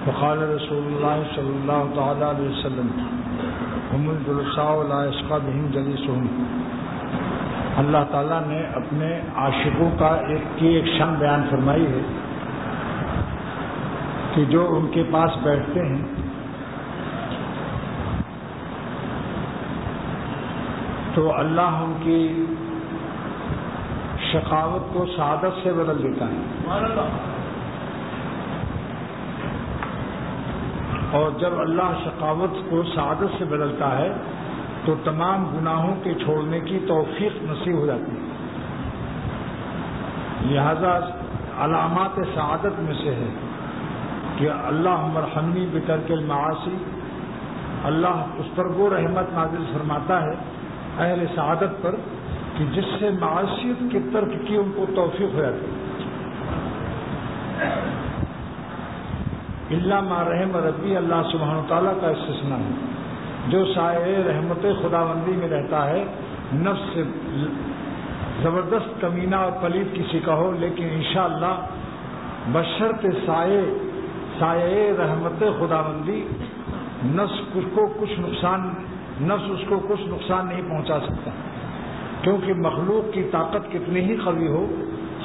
وقال رسول اللہ صلی اللہ تعالی علیہ وسلم هم الجلساء لا يشقى بهم جلیسهم. اللہ تعالیٰ نے اپنے عاشقوں کا ایک شان بیان فرمائی ہے کہ جو ان کے پاس بیٹھتے ہیں تو اللہ ان کی شقاوت کو سعادت سے بدل دیتا ہے. اور جب اللہ شقاوت کو سعادت سے بدلتا ہے تو تمام گناہوں کے چھوڑنے کی توفیق نصیب ہو جاتی ہے. لہذا علامات سعادت میں سے ہے کہ اللہ ارحمنی بترک المعاصی، اللہ اس پر وہ رحمت نازل فرماتا ہے اہل سعادت پر کہ جس سے معاشیت کی ترک کی ان کو توفیق ہو جاتی ہے. اللہ ما رحم ربی، اللہ سبحانہ تعالیٰ کا استثناء ہے. جو سائے رحمت خداوندی میں رہتا ہے نفس سے زبردست کمینہ اور پلید کسی کا ہو، لیکن انشاءاللہ بشرط سائے رحمت خداوندی نفس اس کو کچھ نقصان نہیں پہنچا سکتا، کیونکہ مخلوق کی طاقت کتنی ہی قوی ہو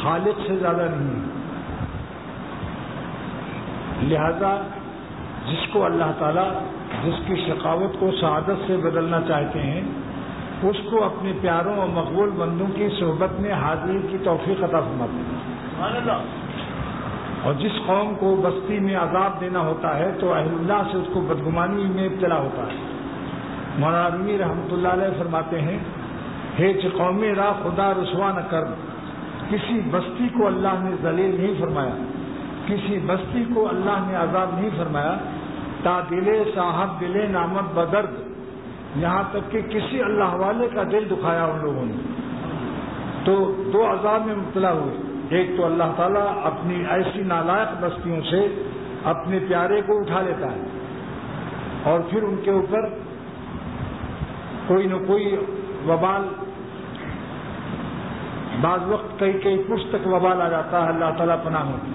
خالق سے زیادہ نہیں ہے. لہذا جس کو اللہ تعالیٰ جس کی شقاوت کو سعادت سے بدلنا چاہتے ہیں اس کو اپنے پیاروں اور مقبول بندوں کی صحبت میں حاضری کی توفیق عطا فرماتے ہیں. اور جس قوم کو بستی میں عذاب دینا ہوتا ہے تو اہل اللہ سے اس کو بدگمانی میں ابتلا ہوتا ہے. مولانا رومی رحمۃ اللہ علیہ فرماتے ہیں، ہیچ قوم را خدا رسوا نہ کر. کسی بستی کو اللہ نے ذلیل نہیں فرمایا، کسی بستی کو اللہ نے عذاب نہیں فرمایا. تا دلے صاحب دلے نامت بدرد، یہاں تک کہ کسی اللہ والے کا دل دکھایا ان لوگوں نے تو دو عذاب میں مبتلا ہوئے. ایک تو اللہ تعالیٰ اپنی ایسی نالائق بستیوں سے اپنے پیارے کو اٹھا لیتا ہے اور پھر ان کے اوپر کوئی نہ کوئی وبال، بعض وقت کئی پشت تک وبال آ جاتا ہے. اللہ تعالیٰ پناہ ہوتی.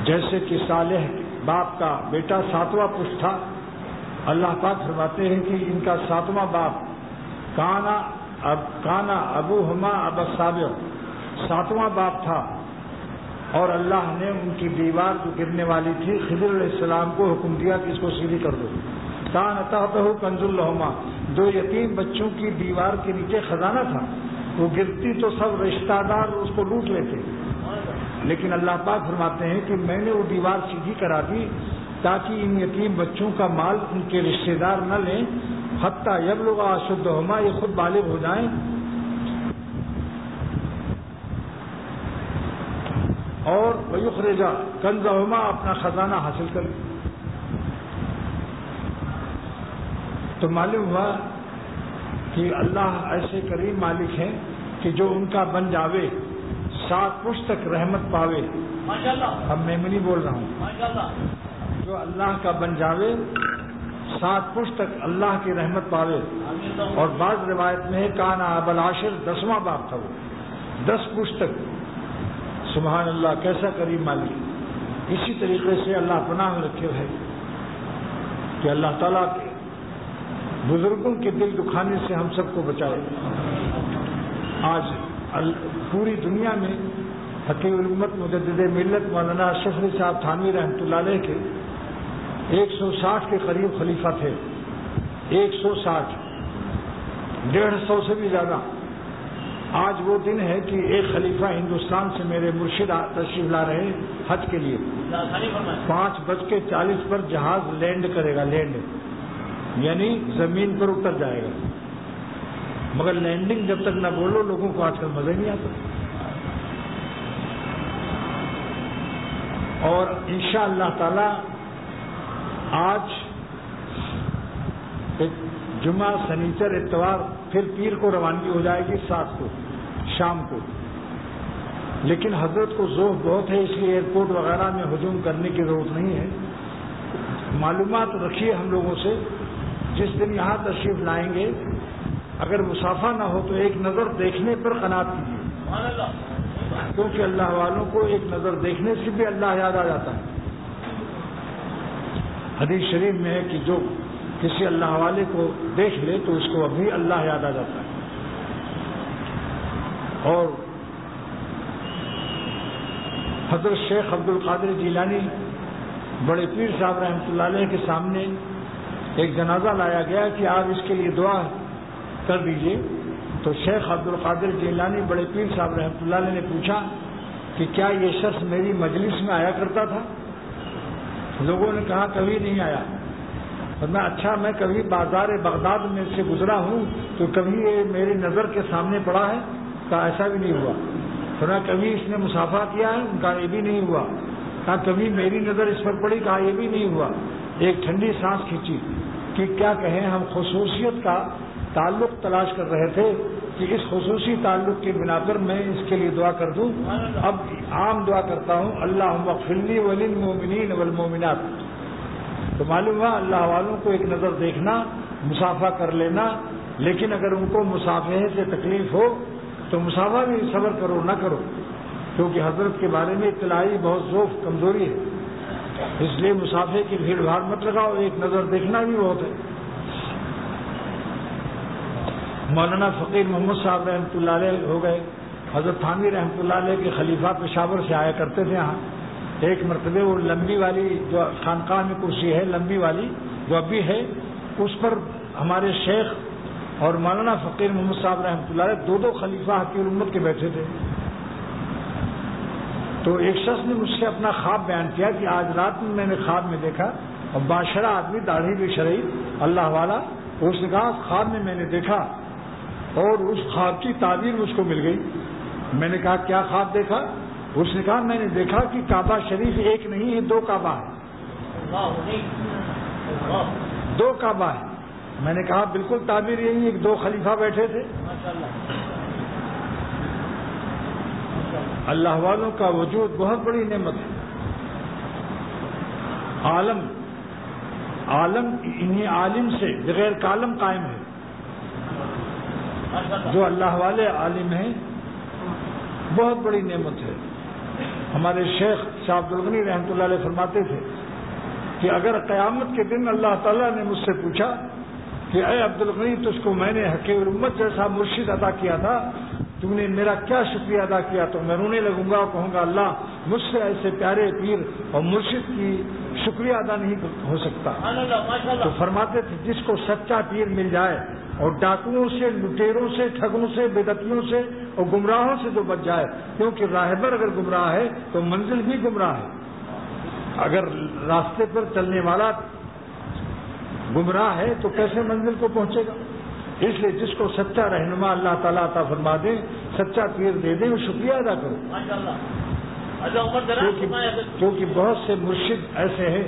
جیسے کہ صالح باپ کا بیٹا 7واں پشت تھا، اللہ پاک فرماتے ہیں کہ ان کا 7واں باپ کانا ابوہما ابا السابع، 7واں باپ تھا اور اللہ نے ان کی دیوار جو گرنے والی تھی خضر علیہ السلام کو حکم دیا کہ اس کو سیدھی کر دو. کان تحتہ کنز لہما، 2 یتیم بچوں کی دیوار کے نیچے خزانہ تھا، وہ گرتی تو سب رشتہ دار اس کو لوٹ لیتے، لیکن اللہ پاک فرماتے ہیں کہ میں نے وہ دیوار سیدھی کرا دی تاکہ ان یتیم بچوں کا مال ان کے رشتہ دار نہ لیں، حتیٰ یبلغ اشدہما، یہ خود بالغ ہو جائیں اور ویخرجا کنزہما، اپنا خزانہ حاصل کریں. تو معلوم ہوا کہ اللہ ایسے کریم مالک ہیں کہ جو ان کا بن جاوے 7 پشت تک رحمت پاوے. اب میں نہیں بول رہا ہوں، جو اللہ کا بن جاوے 7 پشت تک اللہ کی رحمت پاوے. اور بعض روایت میں کانا ابا العاشر، 10واں باپ تھا وہ، 10 پشت تک. سبحان اللہ، کیسا کریم مالک. اسی طریقے سے اللہ پناہ میں رکھے ہے کہ اللہ تعالیٰ کے بزرگوں کے دل دکھانے سے ہم سب کو بچائے. آج پوری دنیا میں حقیق الامت مجدد ملت مولانا اشرف علی صاحب تھانوی رحمۃ اللہ علیہ کے 160 کے قریب خلیفہ تھے. 160، 150 سے بھی زیادہ. آج وہ دن ہے کہ ایک خلیفہ ہندوستان سے میرے مرشد تشریف لا رہے حج کے لیے. 5:40 پر جہاز لینڈ کرے گا، لینڈ یعنی زمین پر اتر جائے گا. مگر لینڈنگ جب تک نہ بولو لوگوں کو آج کل مزہ نہیں آتا. اور انشاءاللہ تعالی آج جمعہ، سنیچر، اتوار، پھر پیر کو روانگی ہو جائے گی 7 کو شام کو. لیکن حضرت کو ذوق بہت ہے، اس لیے ایئرپورٹ وغیرہ میں ہجوم کرنے کی ضرورت نہیں ہے. معلومات رکھیے ہم لوگوں سے. جس دن یہاں تشریف لائیں گے اگر مسافہ نہ ہو تو ایک نظر دیکھنے پر قناعت کیجیے. کیونکہ اللہ والوں کو ایک نظر دیکھنے سے بھی اللہ یاد آ جاتا ہے. حدیث شریف میں ہے کہ جو کسی اللہ والے کو دیکھ لے تو اس کو ابھی اللہ یاد آ جاتا ہے. اور حضرت شیخ عبد القادر جیلانی بڑے پیر صاحب رحمۃ اللہ علیہ کے سامنے ایک جنازہ لایا گیا کہ آپ اس کے لیے دعا کر دیجئے. تو شیخ عبد القادر جیلانی بڑے پیر صاحب رحمۃ اللہ علیہ نے پوچھا کہ کیا یہ شخص میری مجلس میں آیا کرتا تھا؟ لوگوں نے کہا کبھی نہیں آیا. میں اچھا میں کبھی بازار بغداد میں سے گزرا ہوں تو کبھی یہ میری نظر کے سامنے پڑا ہے؟ کہا ایسا بھی نہیں ہوا. فرمایا کبھی اس نے مصافحہ کیا ہے؟ کہا یہ بھی نہیں ہوا. کہا کبھی میری نظر اس پر پڑی؟ کہا یہ بھی نہیں ہوا. ایک ٹھنڈی سانس کھینچی کہ کیا کہیں، ہم خصوصیت کا تعلق تلاش کر رہے تھے کہ اس خصوصی تعلق کی بنا پر میں اس کے لیے دعا کر دوں. اب عام دعا کرتا ہوں اللہم اغفر لی وللمؤمنین والمؤمنات. تو معلوم ہوا اللہ والوں کو ایک نظر دیکھنا، مصافحہ کر لینا، لیکن اگر ان کو مصافحے سے تکلیف ہو تو مصافحہ بھی صبر کرو نہ کرو، کیونکہ حضرت کے بارے میں اطلاعی بہت ضعف کمزوری ہے. اس لیے مصافحے کی بھیڑ بھاڑ مت لگاؤ، ایک نظر دیکھنا بھی بہت ہے. مولانا فقیر محمد صاحب رحمۃ اللہ علیہ ہو گئے. حضرت تھانوی رحمۃ اللہ علیہ کے خلیفہ پشاور سے آیا کرتے تھے یہاں. ایک مرتبہ وہ لمبی والی جو خانقاہ میں کرسی ہے لمبی والی جو ابھی ہے، اس پر ہمارے شیخ اور مولانا فقیر محمد صاحب رحمۃ اللہ علیہ دو خلیفہ حقیر امت کے بیٹھے تھے. تو ایک شخص نے مجھ سے اپنا خواب بیان کیا کہ آج رات میں نے خواب میں دیکھا، اور باشرہ آدمی، داڑھی بھی شرعی اللہ والا. اس نے کہا خواب میں نے دیکھا اور اس خواب کی تعبیر مجھ کو مل گئی. میں نے کہا کیا خواب دیکھا؟ اس نے کہا میں نے دیکھا کہ کعبہ شریف ایک نہیں ہے، دو کعبہ ہے. دو کعبہ ہے. میں نے کہا بالکل تعبیر یہی ہے کہ دو خلیفہ بیٹھے تھے. اللہ والوں کا وجود بہت بڑی نعمت ہے. عالم انہی عالم سے بغیر کالم قائم ہے. جو اللہ والے عالم ہیں بہت بڑی نعمت ہے. ہمارے شیخ شاہ عبد الغنی رحمۃ اللہ علیہ فرماتے تھے کہ اگر قیامت کے دن اللہ تعالیٰ نے مجھ سے پوچھا کہ اے عبد الغنی تجھ کو میں نے حقیر امت جیسا مرشد عطا کیا تھا، تم نے میرا کیا شکریہ ادا کیا، تو میں رونے لگوں گا اور کہوں گا اللہ مجھ سے ایسے پیارے پیر اور مرشد کی شکریہ ادا نہیں ہو سکتا. تو فرماتے تھے جس کو سچا پیر مل جائے اور ڈاکوؤں سے، لٹیروں سے، ٹھگوں سے، بدعتیوں سے اور گمراہوں سے جو بچ جائے، کیونکہ راہبر اگر گمراہ ہے تو منزل بھی گمراہ ہے. اگر راستے پر چلنے والا گمراہ ہے تو کیسے منزل کو پہنچے گا؟ اس لیے جس کو سچا رہنما اللہ تعالیٰ عطا فرما دے، سچا پیر دے دیں، وہ شکریہ ادا کرو. کیونکہ بہت سے مرشد ایسے ہیں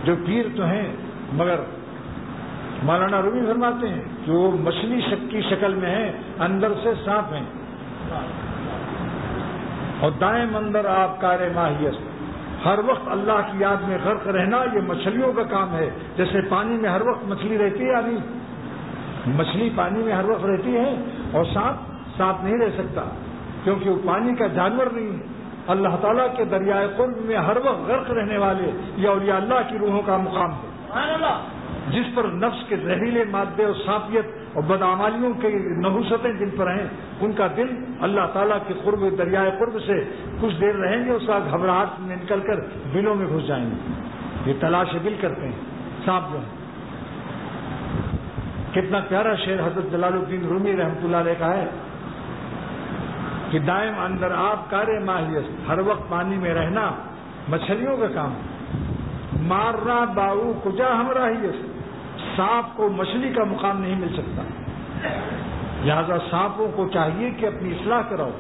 جو پیر تو ہیں مگر مولانا رومی فرماتے ہیں کہ وہ مچھلی کی شکل میں ہیں، اندر سے سانپ ہیں. اور دائم اندر آپ کار ماہیت، ہر وقت اللہ کی یاد میں غرق رہنا یہ مچھلیوں کا کام ہے. جیسے پانی میں ہر وقت مچھلی رہتی ہے، ابھی مچھلی پانی میں ہر وقت رہتی ہے اور سانپ نہیں رہ سکتا کیونکہ وہ پانی کا جانور نہیں ہے. اللہ تعالیٰ کے دریائے قرب میں ہر وقت غرق رہنے والے یہ اولیاء اللہ کی روحوں کا مقام ہے، جس پر نفس کے زہریلے مادے اور سانپیت اور بدعمالیوں کی نحوستیں جن پر ہیں، ان کا دل اللہ تعالیٰ کے قرب دریائے قرب سے کچھ دیر رہیں گے، اس کا گھبراہٹ میں نکل کر بلوں میں گھس جائیں گے. یہ تلاش دل کرتے ہیں سانپ جو ہے. کتنا پیارا شعر حضرت جلال الدین رومی رحمۃ اللہ علیہ کا ہے کہ دائم اندر آپ کار ماہیت، ہر وقت پانی میں رہنا مچھلیوں کا کام. مارنا باؤ کجا ہمراہیت، سانپ کو مچھلی کا مقام نہیں مل سکتا. لہذا سانپوں کو چاہیے کہ اپنی اصلاح کراؤ،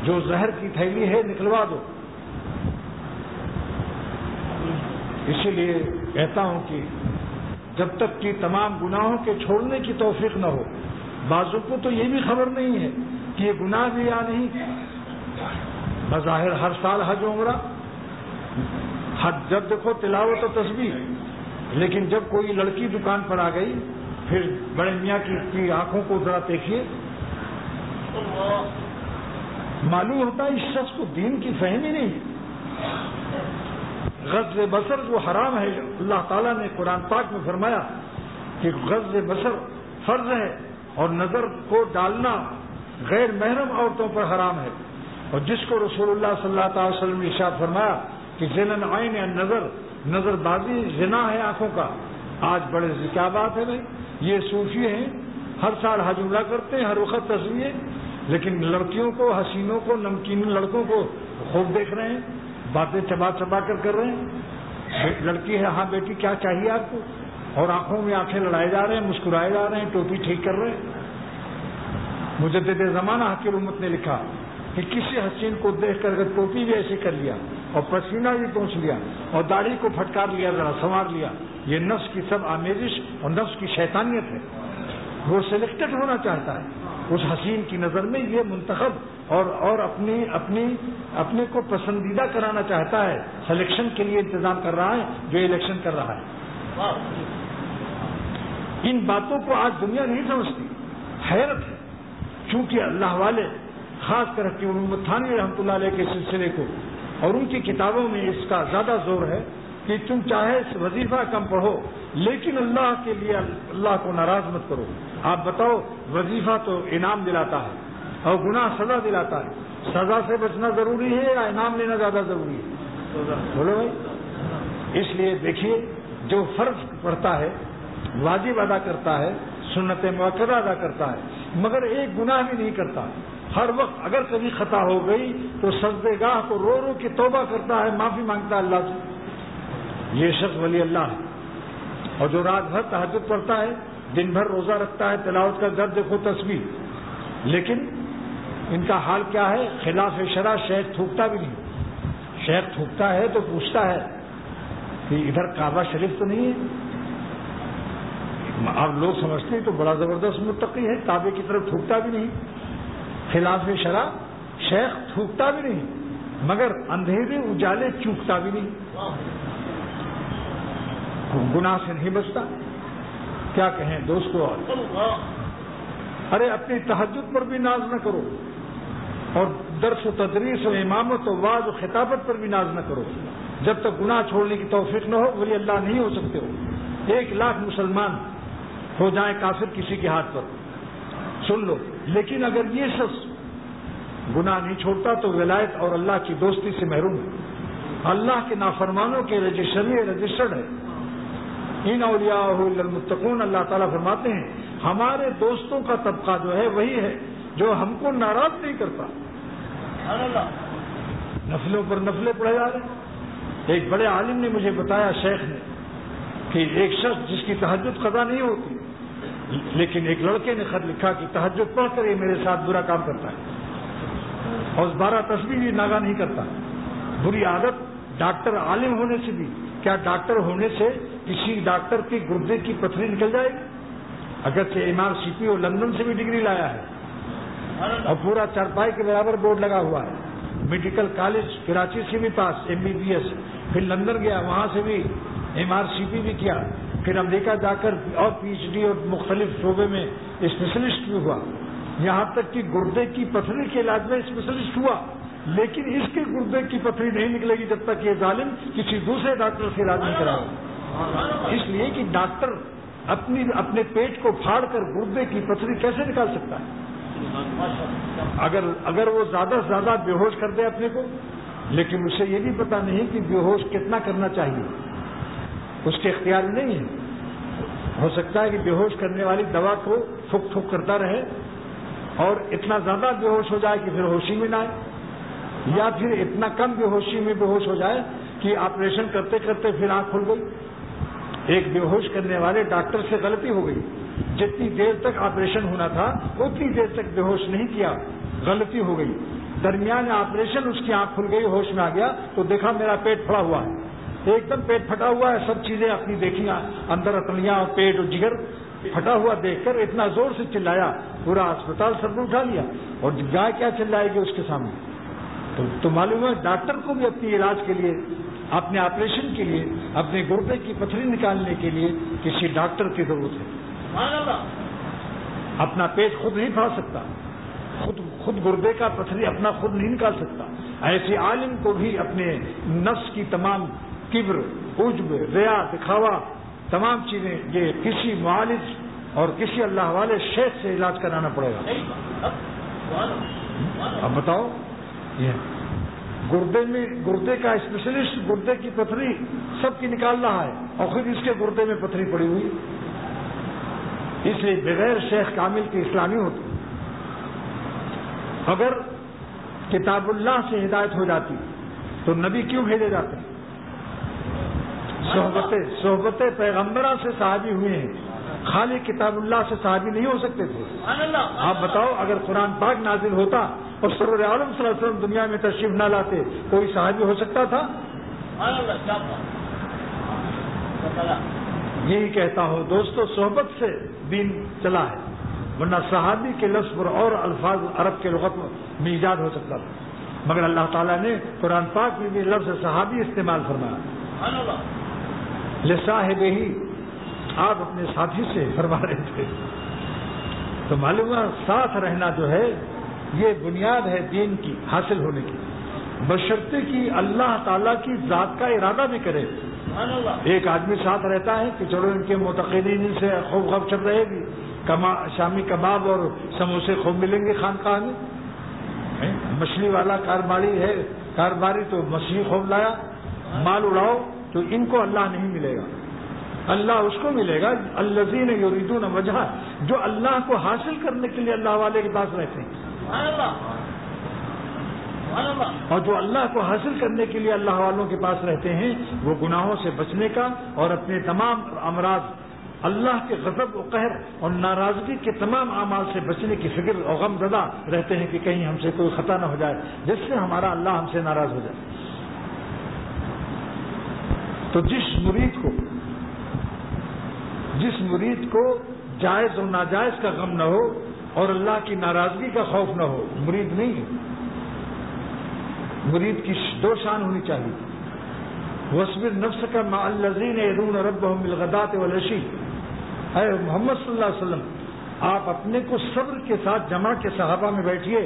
جو زہر کی تھیلی ہے نکلوا دو. اسی لیے کہتا ہوں کہ جب تک کہ تمام گناہوں کے چھوڑنے کی توفیق نہ ہو، بعضوں کو تو یہ بھی خبر نہیں ہے کہ یہ گناہ بھی یا نہیں. بظاہر ہر سال حج عمرہ، جب دیکھو تلاوت و تسبیح، لیکن جب کوئی لڑکی دکان پر آ گئی پھر بڑے میاں کی آنکھوں کو ذرا دیکھیے، معلوم ہوتا ہے اس شخص کو دین کی فہم ہی نہیں. غض بصر جو حرام ہے، اللہ تعالیٰ نے قرآن پاک میں فرمایا کہ غض بصر فرض ہے اور نظر کو ڈالنا غیر محرم عورتوں پر حرام ہے. اور جس کو رسول اللہ صلی اللہ تعالی وسلم نے ارشاد فرمایا کہ زنا العین نظر بازی زنا ہے آنکھوں کا. آج بڑے کیا بات ہے بھائی، یہ صوفی ہیں، ہر سال حج عمرہ کرتے ہیں، ہر وقت تصویریں، لیکن لڑکیوں کو، حسینوں کو، نمکین لڑکوں کو خوب دیکھ رہے ہیں، باتیں چبا چبا کر رہے ہیں. لڑکی ہے، ہاں بیٹی کیا چاہیے آپ کو، اور آنکھوں میں آنکھیں لڑائے جا رہے ہیں، مسکرائے جا رہے ہیں، ٹوپی ٹھیک کر رہے ہیں. مجدد زمانہ حقیر امت نے لکھا کہ کسی حسین کو دیکھ کر اگر ٹوپی بھی ایسے کر لیا اور پسینہ بھی پہنچ لیا اور داڑھی کو پھٹکار لیا، ذرا سنوار لیا، یہ نفس کی سب آمیزش اور نفس کی شیطانیت ہے. وہ سلیکٹڈ ہونا چاہتا ہے اس حسین کی نظر میں، یہ منتخب اور اپنے کو پسندیدہ کرانا چاہتا ہے، سلیکشن کے لیے انتظام کر رہا ہے جو الیکشن کر رہا ہے. ان باتوں کو آج دنیا نہیں سمجھتی. حیرت ہے، چونکہ اللہ والے خاص کر کہ محمد تھانوی رحمۃ اللہ علیہ کے سلسلے کو اور ان کی کتابوں میں اس کا زیادہ زور ہے کہ تم چاہے وظیفہ کم پڑھو لیکن اللہ کے لیے اللہ کو ناراض مت کرو. آپ بتاؤ، وظیفہ تو انعام دلاتا ہے اور گناہ سزا دلاتا ہے. سزا سے بچنا ضروری ہے یا انعام لینا زیادہ ضروری ہے؟ بولو بھائی. اس لیے دیکھیے، جو فرض پڑھتا ہے، واجب ادا کرتا ہے، سنت مؤکدہ ادا کرتا ہے، مگر ایک گناہ بھی نہیں کرتا، ہر وقت اگر کبھی خطا ہو گئی تو سجدے گاہ کو رو رو کے توبہ کرتا ہے، معافی مانگتا ہے اللہ سے، یہ شخص ولی اللہ ہے. اور جو رات بھر تہجد پڑھتا ہے، دن بھر روزہ رکھتا ہے، تلاوت کا گھر دیکھو تسبیح، لیکن ان کا حال کیا ہے؟ خلاف شرع شیخ تھوکتا بھی نہیں. شیخ تھوکتا ہے تو پوچھتا ہے کہ ادھر کعبہ شریف تو نہیں ہے؟ آپ لوگ سمجھتے ہیں تو بڑا زبردست متقی ہے، کعبے کی طرف تھوکتا بھی نہیں. خلاف شرع شیخ تھوکتا بھی نہیں، مگر اندھیرے اجالے چوکتا بھی نہیں، گناہ سے نہیں بچتا. کیا کہیں دوستو؟ ارے اپنی تہجد پر بھی ناز نہ کرو، اور درس و تدریس و امامت و وعظ و خطابت پر بھی ناز نہ کرو. جب تک گناہ چھوڑنے کی توفیق نہ ہو ولی اللہ نہیں ہو سکتے ہو. 1,00,000 مسلمان ہو جائیں کافر کسی کے ہاتھ پر، سن لو، لیکن اگر یہ شخص گناہ نہیں چھوڑتا تو ولایت اور اللہ کی دوستی سے محروم ہے. اللہ کے نافرمانوں کے رجسٹرڈ ہے. ان اولیاء الا المتقون، اللہ تعالیٰ فرماتے ہیں ہمارے دوستوں کا طبقہ جو ہے وہی ہے جو ہم کو ناراض نہیں کرتا. نفلوں پر نفلیں پڑھے جا رہے ہیں. ایک بڑے عالم نے مجھے بتایا، شیخ نے، کہ ایک شخص جس کی تہجد قضا نہیں ہوتی، لیکن ایک لڑکے نے خط لکھا کہ تہجد پڑھ کر یہ میرے ساتھ برا کام کرتا ہے اور 12 تسبیح بھی ناگا نہیں کرتا. بری عادت. ڈاکٹر عالم ہونے سے بھی، کیا ڈاکٹر ہونے سے کسی ڈاکٹر کی گردے کی پتھری نکل جائے گی؟ اگرچہ امار سی پی او لندن سے بھی ڈگری لایا ہے اور پورا چارپائی کے برابر بورڈ لگا ہوا ہے. میڈیکل کالج کراچی سے بھی پاس MBBS، پھر لندن گیا، وہاں سے بھی MRCP بھی کیا، پھر امریکہ جا کر اور PhD اور مختلف شعبے میں اسپیشلسٹ بھی ہوا، یہاں تک کہ گردے کی پتھری کے علاج میں اسپیشلسٹ ہوا. لیکن اس کے گردے کی پتھری نہیں نکلے گی جب تک یہ ظالم کسی دوسرے ڈاکٹر سے علاج نہیں کرائے. اس لیے کہ ڈاکٹر اپنے پیٹ کو پھاڑ کر گردے کی پتھری کیسے نکال سکتا ہے؟ اگر وہ زیادہ سے زیادہ بے ہوش کر دے اپنے کو، لیکن اسے یہ بھی پتا نہیں کہ بے ہوش کتنا کرنا چاہیے، اس کے اختیار میں نہیں ہے. ہو سکتا ہے کہ بے ہوش کرنے والی دوا کو پھک پھک کرتا رہے اور اتنا زیادہ بے ہوش ہو جائے کہ پھر ہوشی میں نہ آئے، یا پھر اتنا کم بے ہوشی میں بے ہوش ہو جائے کہ آپریشن کرتے کرتے پھر آنکھ کھل گئی. ایک بے ہوش کرنے والے ڈاکٹر سے غلطی ہو گئی، جتنی دیر تک آپریشن ہونا تھا اتنی دیر تک بے ہوش نہیں کیا، غلطی ہو گئی. درمیان آپریشن اس کی آنکھ کھل گئی، ہوش میں آ گیا تو دیکھا میرا پیٹ پھٹا ہوا ہے. ایک دم پیٹ پھٹا ہوا ہے، سب چیزیں اپنی دیکھی، اندر اتڑیاں اور پیٹ اور جگر پھٹا ہوا دیکھ کر اتنا زور سے چلایا، پورا اسپتال سب نے اٹھا لیا. اور گائے کیا چلائے گی اس کے سامنے؟ تو معلوم ہے ڈاکٹر کو بھی اپنی علاج کے لیے، اپنے آپریشن کے لیے، اپنے گردے کی پتھری نکالنے کے لیے کسی ڈاکٹر کی ضرورت ہے. اپنا پیٹ خود نہیں پھاڑ سکتا، خود گردے کا پتھری اپنا خود نہیں نکال سکتا، ایسے عالم کو بھی اپنے نفس کی تمام کبر، عجب، ریا، دکھاوا، تمام چیزیں یہ کسی معالج اور کسی اللہ والے شیخ سے علاج کرانا پڑے گا۔ اب بتاؤ، یہ گردے کا اسپیشلسٹ گردے کی پتھری سب کی نکال رہا ہے اور خود اس کے گردے میں پتھری پڑی ہوئی، اس لیے بغیر شیخ کامل کی اسلامی ہوتی۔ اگر کتاب اللہ سے ہدایت ہو جاتی تو نبی کیوں بھیجے جاتے ہیں؟ صحبت پیغمبروں سے صحابی ہوئے ہیں، خالی کتاب اللہ سے صحابی نہیں ہو سکتے تھے۔ آپ بتاؤ، اگر قرآن پاک نازل ہوتا اور سرور عالم صلی اللہ علیہ وسلم دنیا میں تشریف نہ لاتے، کوئی صحابی ہو سکتا تھا؟ یہی کہتا ہوں دوستو، صحبت سے دین چلا ہے، ورنہ صحابی کے لفظ پر اور الفاظ عرب کے لغت میں ایجاد ہو سکتا تھا، مگر اللہ تعالیٰ نے قرآن پاک میں بھی لفظ صحابی استعمال فرمایا۔ لصاحبہ ہی، آپ اپنے ساتھی سے فرما رہے تھے، تو معلوم ہے ساتھ رہنا جو ہے یہ بنیاد ہے دین کی حاصل ہونے کی، بشرطے کی اللہ تعالیٰ کی ذات کا ارادہ بھی کرے۔ ایک آدمی ساتھ رہتا ہے کہ چلو ان کے معتقدین سے خوب غب چل رہے گی، شامی کباب اور سموسے خوب ملیں گے خانقاہ میں، مچھلی والا کاروباری تو مچھلی خوب لایا، مال اڑاؤ تو ان کو اللہ نہیں ملے گا، اللہ اس کو ملے گا الذین یریدون وجہ، جو اللہ کو حاصل کرنے کے لیے اللہ والے کے پاس رہتے ہیں، اور جو اللہ کو حاصل کرنے کے لیے اللہ والوں کے پاس رہتے ہیں وہ گناہوں سے بچنے کا اور اپنے تمام امراض، اللہ کے غضب و قہر اور ناراضگی کے تمام اعمال سے بچنے کی فکر اور غم زدہ رہتے ہیں کہ کہیں ہم سے کوئی خطا نہ ہو جائے جس سے ہمارا اللہ ہم سے ناراض ہو جائے۔ تو جس مرید کو جائز اور ناجائز کا غم نہ ہو اور اللہ کی ناراضگی کا خوف نہ ہو، مرید نہیں ہے۔ مرید کی دو شان ہونی چاہیے، وَاصْبِرْ نَفْسَكَ مَعَ الَّذِينَ يَدْعُونَ رَبَّهُمْ بِالْغَدَاةِ وَالْعَشِيِّ، اے محمد صلی اللہ علیہ وسلم، آپ اپنے کو صبر کے ساتھ جمع کے صحابہ میں بیٹھیے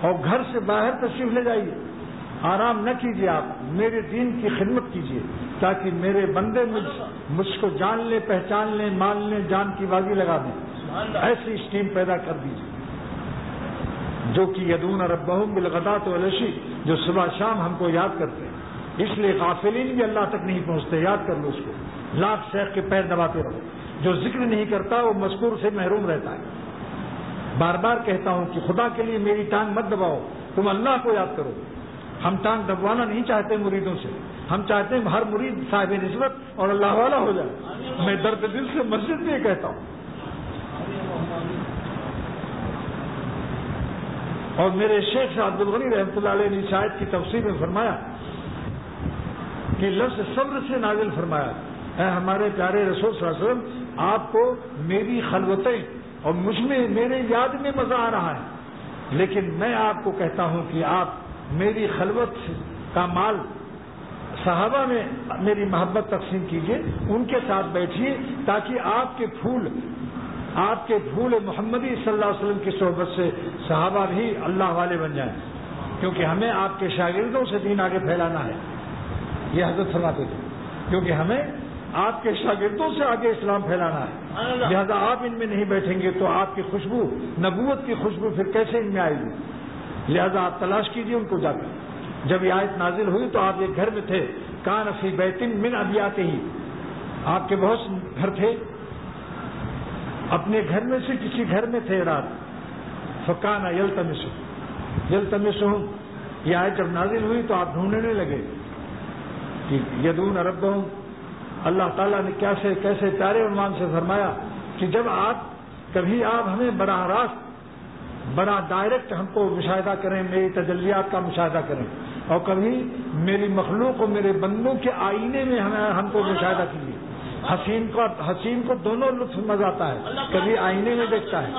اور گھر سے باہر تشریف لے جائیے، آرام نہ کیجیے، آپ میرے دین کی خدمت کیجیے تاکہ میرے بندے مجھ کو جان لیں، پہچان لیں، مان لیں، جان کی بازی لگا دیں، ایسی اسٹیم پیدا کر دیجیے جو کہ یدعون ربہم بالغداۃ والعشی، جو صبح شام ہم کو یاد کرتے ہیں، اس لیے غافلین بھی اللہ تک نہیں پہنچتے، یاد کر لو اس کو، لاکھ شیخ کے پیر دباتے رہو، جو ذکر نہیں کرتا وہ مذکور سے محروم رہتا ہے۔ بار بار کہتا ہوں کہ خدا کے لیے میری ٹانگ مت دباؤ، تم اللہ کو یاد کرو۔ ہم ٹانگ دبوانا نہیں چاہتے مریدوں سے، ہم چاہتے ہیں ہر مرید صاحب نسبت اور اللہ والا ہو جائے۔ میں درد دل سے مسجد میں کہتا ہوں، اور میرے شیخ عبد الغنی رحمۃ اللہ علیہ نے شاید کی تفسیر میں فرمایا کہ لفظ صبر سے نازل فرمایا، اے ہمارے پیارے رسول صلی اللہ علیہ وسلم، آپ کو میری خلوتیں اور مجھ میں میرے یاد میں مزہ آ رہا ہے، لیکن میں آپ کو کہتا ہوں کہ آپ میری خلوت کا مال صحابہ میں میری محبت تقسیم کیجیے، ان کے ساتھ بیٹھیے تاکہ آپ کے پھول محمدی صلی اللہ علیہ وسلم کی صحبت سے صحابہ بھی اللہ والے بن جائیں، کیونکہ ہمیں آپ کے شاگردوں سے دین آگے پھیلانا ہے، یہ حضرت فرماتے تھے، کیونکہ ہمیں آپ کے شاگردوں سے آگے اسلام پھیلانا ہے، لہذا آپ ان میں نہیں بیٹھیں گے تو آپ کی خوشبو، نبوت کی خوشبو پھر کیسے ان میں آئے گی؟ لہذا آپ تلاش کیجیے ان کو جا کر۔ جب یہ آیت نازل ہوئی تو آپ ایک گھر میں تھے، کان فی بیت من ابیاتہ، آپ کے بہت سے گھر تھے، اپنے گھر میں سے کسی گھر میں تھے رات، فکان یلتمسہم، یہ آیت جب نازل ہوئی تو آپ ڈھونڈنے لگے کہ یدعون ربہم، اللہ تعالیٰ نے کیسے پیارے عنوان سے فرمایا کہ جب کبھی آپ ہمیں براہ راست، بڑا ڈائریکٹ ہم کو مشاہدہ کریں، میری تجلیات کا مشاہدہ کریں، اور کبھی میری مخلوق اور میرے بندوں کے آئینے میں ہم کو مشاہدہ کیجیے۔ حسین کو دونوں لطف مزہ آتا ہے، کبھی آئینے میں دیکھتا ہے،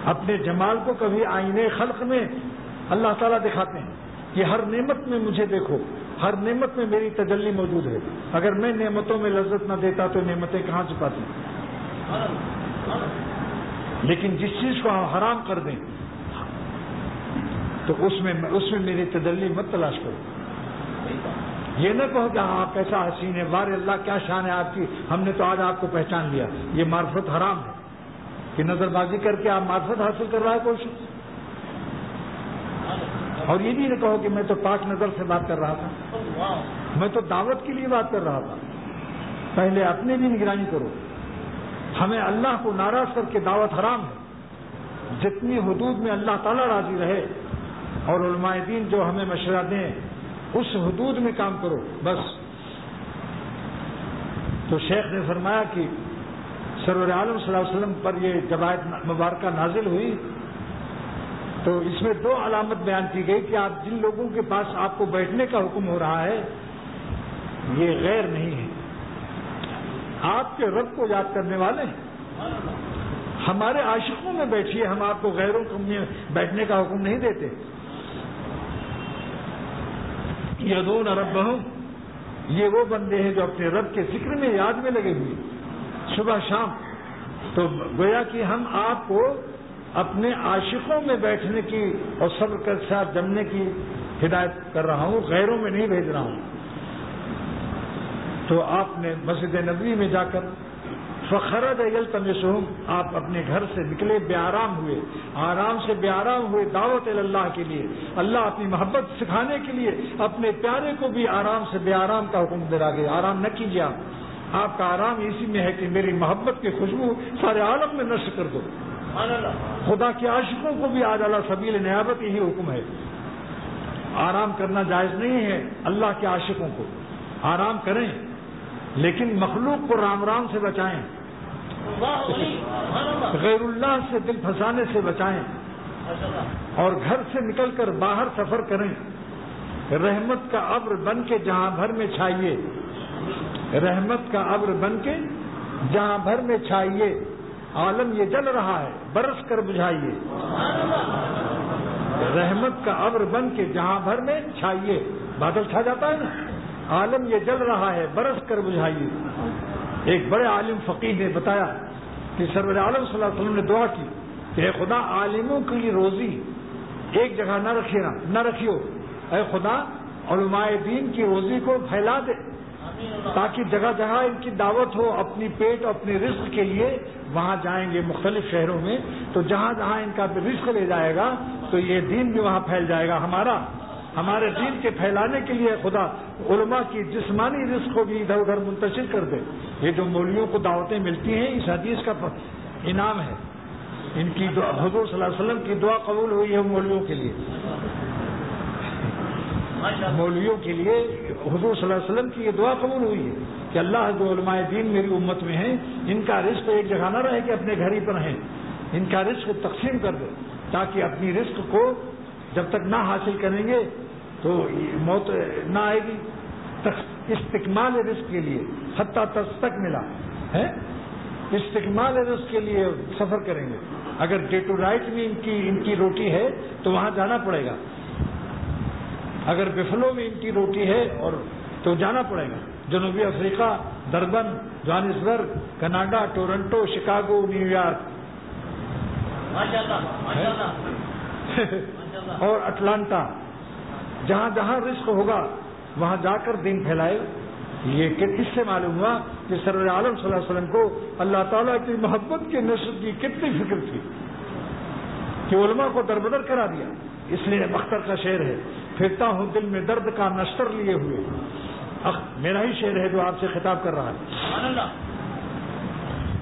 اپنے جمال کو کبھی آئینے خلق میں اللہ تعالیٰ دکھاتے ہیں کہ ہر نعمت میں مجھے دیکھو، ہر نعمت میں میری تجلی موجود ہے، اگر میں نعمتوں میں لذت نہ دیتا تو نعمتیں کہاں سے پاتی؟ لیکن جس چیز کو ہم حرام کر دیں تو اس میں میری تدلی مت تلاش کرو. یہ نہ کہو کہ آپ کیسا حسین ہے، بار اللہ کیا شان ہے آپ کی، ہم نے تو آج آپ کو پہچان لیا. یہ معرفت حرام ہے کہ نظر بازی کر کے آپ معرفت حاصل کر رہا ہے کوئی شخص. اور یہ بھی نہ کہو کہ میں تو پاک نظر سے بات کر رہا تھا، میں تو دعوت کے لیے بات کر رہا تھا. پہلے اپنے بھی نگرانی کرو. ہمیں اللہ کو ناراض کر کے دعوت حرام ہے. جتنی حدود میں اللہ تعالیٰ راضی رہے اور علماء دین جو ہمیں مشورہ دیں اس حدود میں کام کرو بس. تو شیخ نے فرمایا کہ سرور عالم صلی اللہ علیہ وسلم پر یہ جب آیت مبارکہ نازل ہوئی تو اس میں 2 علامت بیان کی گئی کہ آپ جن لوگوں کے پاس آپ کو بیٹھنے کا حکم ہو رہا ہے یہ غیر نہیں ہے، آپ کے رب کو یاد کرنے والے ہیں. ہمارے عاشقوں میں بیٹھیے، ہم آپ کو غیروں میں بیٹھنے کا حکم نہیں دیتے. یدعون ربہم، یہ وہ بندے ہیں جو اپنے رب کے ذکر میں یاد میں لگے ہوئے صبح شام. تو گویا کہ ہم آپ کو اپنے عاشقوں میں بیٹھنے کی اور صبر کے ساتھ جمنے کی ہدایت کر رہا ہوں، غیروں میں نہیں بھیج رہا ہوں. تو آپ نے مسجد نبوی میں جا کر فخرج یلتمسہم، آپ اپنے گھر سے نکلے بے آرام ہوئے، آرام سے بے آرام ہوئے دعوت اللہ کے لیے، اللہ اپنی محبت سکھانے کے لیے اپنے پیارے کو بھی آرام سے بے آرام کا حکم دے گئے. آرام نہ کیجیے آپ کا آرام اسی میں ہے کہ میری محبت کی خوشبو سارے عالم میں نشر کر دو. خدا کے عاشقوں کو بھی آج علی سبیل نیابت یہی حکم ہے. آرام کرنا جائز نہیں ہے. اللہ کے عاشقوں کو آرام کریں لیکن مخلوق کو رام رام سے بچائیں، غیر اللہ سے دل پھنسانے سے بچائیں، اور گھر سے نکل کر باہر سفر کریں. رحمت کا ابر بن کے جہاں بھر میں چھائیے، رحمت کا ابر بن کے جہاں بھر میں چھائیے. عالم یہ جل رہا ہے برس کر بجھائیے. رحمت کا ابر بن کے جہاں بھر میں چھائیے. بادل چھا جاتا ہے نا، عالم یہ جل رہا ہے برس کر بجھائیے. ایک بڑے عالم فقیہ نے بتایا کہ سرور عالم صلی اللہ علیہ وسلم نے دعا کی کہ اے خدا عالموں کی روزی ایک جگہ نہ رکھیو، اے خدا علماء دین کی روزی کو پھیلا دے تاکہ جگہ جگہ ان کی دعوت ہو. اپنی پیٹ اپنے رزق کے لیے وہاں جائیں گے مختلف شہروں میں، تو جہاں جہاں ان کا رزق لے جائے گا تو یہ دین بھی وہاں پھیل جائے گا. ہمارے دین کے پھیلانے کے لیے خدا علماء کی جسمانی رزق کو بھی ادھر ادھر منتشر کر دے. یہ جو مولویوں کو دعوتیں ملتی ہیں اس حدیث کا انعام ہے. ان کی حضور صلی اللہ علیہ وسلم کی دعا قبول ہوئی ہے مولویوں کے لیے. مولویوں کے لیے حضور صلی اللہ علیہ وسلم کی یہ دعا قبول ہوئی ہے کہ اللہ جو علماء دین میری امت میں ہیں ان کا رزق ایک جگہ نہ رہے کہ اپنے گھر ہی پر ہیں، ان کا رزق تقسیم کر دے تاکہ اپنی رزق کو جب تک نہ حاصل کریں گے تو موت نہ آئے گی. استکمال رزق کے لیے حتیٰ تک ملا ہے، استکمال رزق کے لیے سفر کریں گے. اگر ڈے ٹو رائٹ میں ان کی روٹی ہے تو وہاں جانا پڑے گا. اگر بفلو میں ان کی روٹی ہے اور تو جانا پڑے گا. جنوبی افریقہ، Durban, Johannesburg, Canada, Toronto, Chicago, New York اور اٹلانٹا، جہاں جہاں رزق ہوگا وہاں جا کر دین پھیلائے. یہ اس سے معلوم ہوا کہ سرور عالم صلی اللہ علیہ وسلم کو اللہ تعالیٰ کی محبت کی نشر کی کتنی فکر تھی کہ علماء کو دربدر کرا دیا. اس لیے اختر کا شعر ہے، پھرتا ہوں دل میں درد کا نشتر لیے ہوئے. میرا ہی شعر ہے جو آپ سے خطاب کر رہا ہے.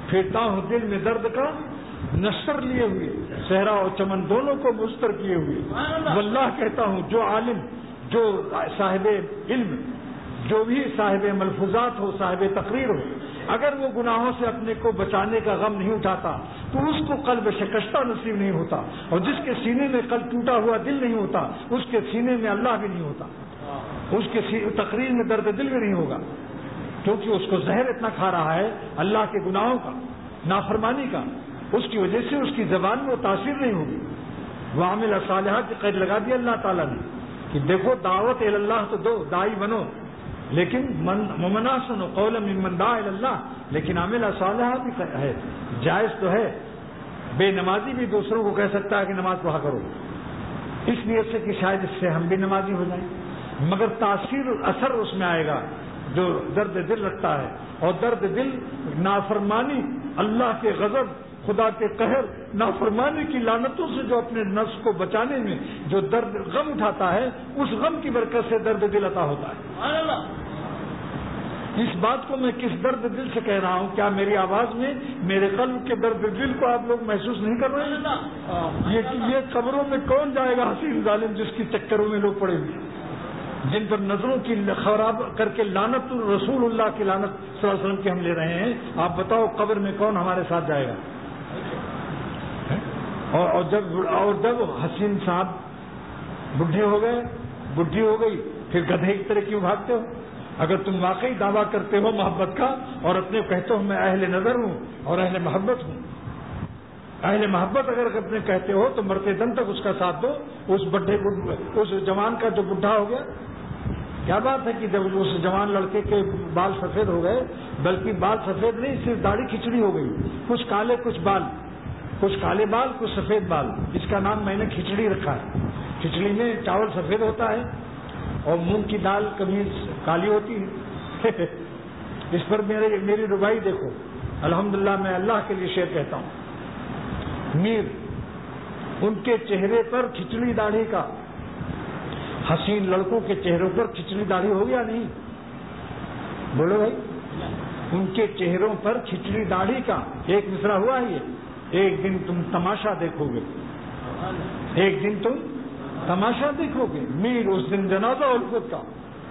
پھرتا ہوں دل میں درد کا نشتر لیے ہوئے، صحرا اور چمن دونوں کو مستر کیے ہوئے. واللہ کہتا ہوں جو عالم، جو صاحب علم، جو بھی صاحب ملفوظات ہو، صاحب تقریر ہو، اگر وہ گناہوں سے اپنے کو بچانے کا غم نہیں اٹھاتا تو اس کو قلب شکستہ نصیب نہیں ہوتا. اور جس کے سینے میں قلب ٹوٹا ہوا دل نہیں ہوتا اس کے سینے میں اللہ بھی نہیں ہوتا، اس کے تقریر میں درد دل بھی نہیں ہوگا، کیونکہ اس کو زہر اتنا کھا رہا ہے اللہ کے گناہوں کا، نافرمانی کا. اس کی وجہ سے اس کی زبان میں وہ تاثیر نہیں ہوگی. وعمل صالحہ کی قید لگا دی اللہ تعالیٰ نے کہ دیکھو دعوت اللہ تو دو، دائی بنو، لیکن ممناسن قول ممن دعا اللہ، لیکن عمل صالحہ بھی ہے، جائز تو ہے بے نمازی بھی دوسروں کو کہہ سکتا ہے کہ نماز پڑھا کرو، اس نیت سے کہ شاید اس سے ہم بھی نمازی ہو جائیں، مگر تاثیر اثر اس میں آئے گا جو درد دل رکھتا ہے. اور درد دل نافرمانی، اللہ کے غضب، خدا کے قہر، نافرمانی کی لعنتوں سے جو اپنے نفس کو بچانے میں جو درد غم اٹھاتا ہے، اس غم کی برکت سے درد دل عطا ہوتا ہے. اس بات کو میں کس درد دل سے کہہ رہا ہوں؟ کیا میری آواز میں میرے قلب کے درد دل کو آپ لوگ محسوس نہیں کر رہے ہیں؟ یہ قبروں میں کون جائے گا حسین ظالم جس کی چکروں میں لوگ پڑے ہوئے، جن پر نظروں کی خراب کر کے لعنت رسول اللہ کی لعنت صلی اللہ علیہ وسلم کی ہم لے رہے ہیں. آپ بتاؤ قبر میں کون ہمارے ساتھ جائے گا؟ اور جب حسین صاحب بڈھے ہو گئے، بڈھی ہو گئی، پھر گدھے کی طرح کیوں بھاگتے ہو؟ اگر تم واقعی دعویٰ کرتے ہو محبت کا اور اپنے کہتے ہو میں اہل نظر ہوں اور اہل محبت ہوں، اہل محبت اگر اپنے کہتے ہو تو مرتے دم تک اس کا ساتھ دو. اس جوان کا جو بڈھا ہو گیا، کیا بات ہے کہ جب اس جوان لڑکے کے بال سفید ہو گئے، بلکہ بال سفید نہیں، صرف داڑھی کھچڑی ہو گئی، کچھ کالے کچھ بال، کچھ کالے بال کچھ سفید بال. اس کا نام میں نے کھچڑی رکھا ہے. کھچڑی میں چاول سفید ہوتا ہے اور مونگ کی دال کبھی کالی ہوتی ہے. اس پر میری ربائی دیکھو. الحمدللہ میں اللہ کے لیے شعر کہتا ہوں. میر ان کے چہرے پر کھچڑی داڑھی کا، حسین لڑکوں کے چہروں پر کھچڑی داڑھی ہو گیا نہیں؟ بولو بھائی. ان کے چہروں پر کھچڑی داڑھی کا ایک مصرع ہوا ہے. یہ ایک دن تم تماشا دیکھو گے، ایک دن تم تماشا دیکھو گے. میر اس دن جنازہ الفت کا،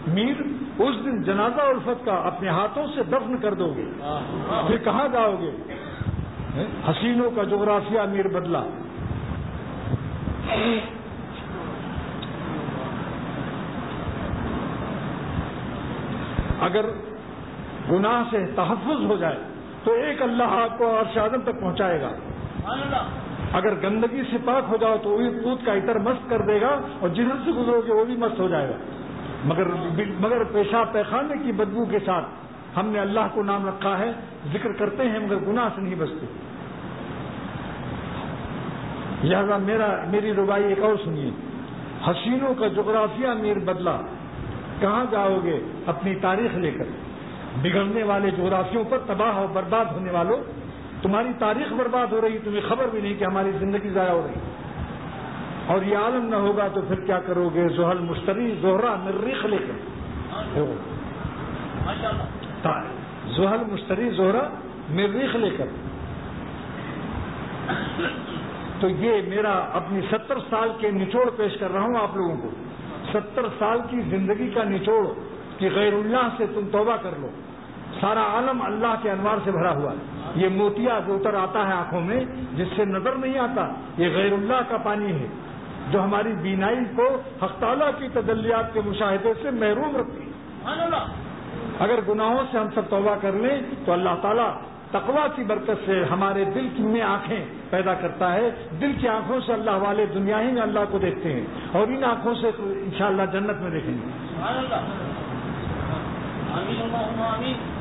میر اس دن جنازہ الفت کا اپنے ہاتھوں سے دفن کر دو گے. پھر کہاں جاؤ گے؟ حسینوں کا جغرافیہ میر بدلا. اگر گناہ سے تحفظ ہو جائے تو ایک اللہ آپ کو عرش اعظم تک پہنچائے گا. اگر گندگی سے پاک ہو جاؤ تو وہی پوت کا عطر مست کر دے گا اور جدھر سے گزرو گے وہ بھی مست ہو جائے گا. مگر پیشاب پیخانے کی بدبو کے ساتھ ہم نے اللہ کو نام رکھا ہے، ذکر کرتے ہیں مگر گناہ سے نہیں بچتے. لہذا میری ربائی ایک اور سنیے. حسینوں کا جغرافیہ میر بدلا. کہاں جاؤ گے اپنی تاریخ لے کر؟ بگڑنے والے جغرافیوں پر تباہ اور برباد ہونے والوں، تمہاری تاریخ برباد ہو رہی، تمہیں خبر بھی نہیں کہ ہماری زندگی ضائع ہو رہی. اور یہ عالم نہ ہوگا تو پھر کیا کرو گے؟ زحل مشتری زہرا مریخ لے کر، زحل مشتری زہرا مریخ لے کر. تو یہ میرا اپنی 70 سال کے نچوڑ پیش کر رہا ہوں آپ لوگوں کو. 70 سال کی زندگی کا نچوڑ کہ غیر اللہ سے تم توبہ کر لو. سارا عالم اللہ کے انوار سے بھرا ہوا ہے. یہ موتیا جو اتر آتا ہے آنکھوں میں جس سے نظر نہیں آتا، یہ غیر اللہ کا پانی ہے جو ہماری بینائی کو حق تعالیٰ کی تجلیات کے مشاہدے سے محروم رکھتی ہے. اگر گناہوں سے ہم سب توبہ کر لیں تو اللہ تعالیٰ تقویٰ کی برکت سے ہمارے دل میں آنکھیں پیدا کرتا ہے. دل کی آنکھوں سے اللہ والے دنیا ہی میں اللہ کو دیکھتے ہیں اور ان آنکھوں سے انشاءاللہ جنت میں دیکھیں گے.